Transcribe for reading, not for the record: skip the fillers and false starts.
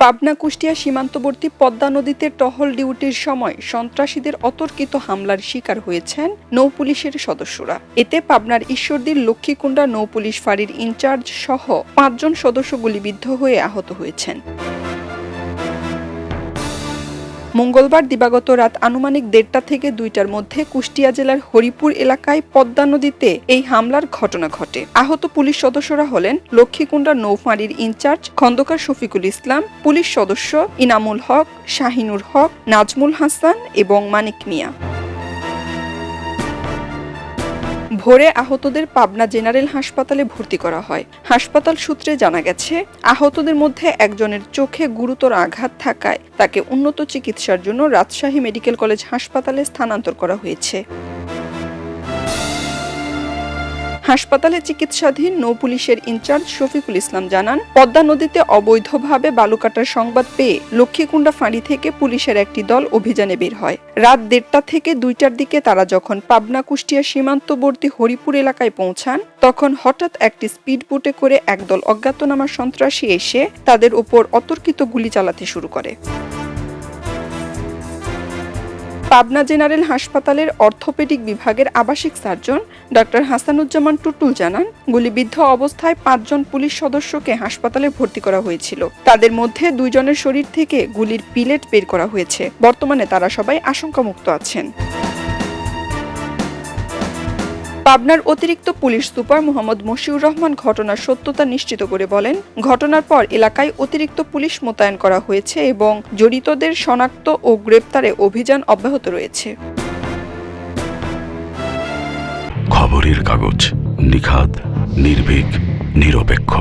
পাবনা কুষ্টিয়া সীমান্তবর্তী পদ্মা নদীতে টহল ডিউটির সময় সন্ত্রাসীদের অতর্কিত হামলার শিকার হয়েছেন নৌপুলিশের সদস্যরা। এতে পাবনার ঈশ্বরদীর লক্ষ্মীকুণ্ডা নৌপুলিশ ফাঁড়ির ইনচার্জ সহ ৫ জন সদস্য গুলিবিদ্ধ হয়ে আহত হয়েছেন। মঙ্গলবার দিবাগত রাত আনুমানিক ১:৩০ থেকে ২টার মধ্যে কুষ্টিয়া জেলার হরিপুর এলাকায় পদ্মা নদীতে এই হামলার ঘটনা ঘটে। আহত পুলিশ সদস্যরা হলেন লক্ষ্মীকুণ্ডা নৌফাঁড়ির ইনচার্জ খন্দকার শফিকুল ইসলাম, পুলিশ সদস্য ইনামুল হক, শাহিনুর হক, নাজমুল হাসান এবং মানিক মিয়া। ভোরে আহতদের পাবনা জেনারেল হাসপাতালে ভর্তি করা হয়। হাসপাতাল সূত্রে জানা গেছে, আহতদের মধ্যে একজনের চোখে গুরুতর আঘাত থাকায় তাকে উন্নত চিকিৎসার জন্য রাজশাহী মেডিকেল কলেজ হাসপাতালে স্থানান্তর করা হয়েছে। হাসপাতালে চিকিৎসাধীন নৌপুলিশের ইনচার্জ শফিকুল ইসলাম জানান, পদ্মা নদীতে অবৈধভাবে বালু কাটার সংবাদ পেয়ে লক্ষ্মীকুণ্ডা ফাঁড়ি থেকে পুলিশের একটি দল অভিযানে বের হয়। রাত ১:৩০ থেকে ২টার দিকে তারা যখন পাবনা কুষ্টিয়া সীমান্তবর্তী হরিপুর এলাকায় পৌঁছান, তখন হঠাৎ একটি স্পিডবোটে করে একদল অজ্ঞাতনামা সন্ত্রাসী এসে তাদের উপর অতর্কিত গুলি চালাতে শুরু করে। পাবনা জেনারেল হাসপাতালের অর্থোপেডিক বিভাগের আবাসিক সার্জন ডক্টর হাসানুজ্জামান টুটুল জানান, গুলিবিদ্ধ অবস্থায় ৫ জন পুলিশ সদস্যকে হাসপাতালে ভর্তি করা হয়েছিল। তাদের মধ্যে ২ জনের শরীর থেকে গুলির পিলেট বের করা হয়েছে। বর্তমানে তারা সবাই আশঙ্কামুক্ত আছেন। পাবনার অতিরিক্ত পুলিশ সুপার মোহাম্মদ মশিউর রহমান ঘটনার সত্যতা নিশ্চিত করে বলেন, ঘটনার পর এলাকায় অতিরিক্ত পুলিশ মোতায়েন করা হয়েছে এবং জড়িতদের শনাক্ত ও গ্রেপ্তারে অভিযান অব্যাহত রয়েছে। খবরের কাগজ, নিখাত, নির্ভীক, নিরপেক্ষ।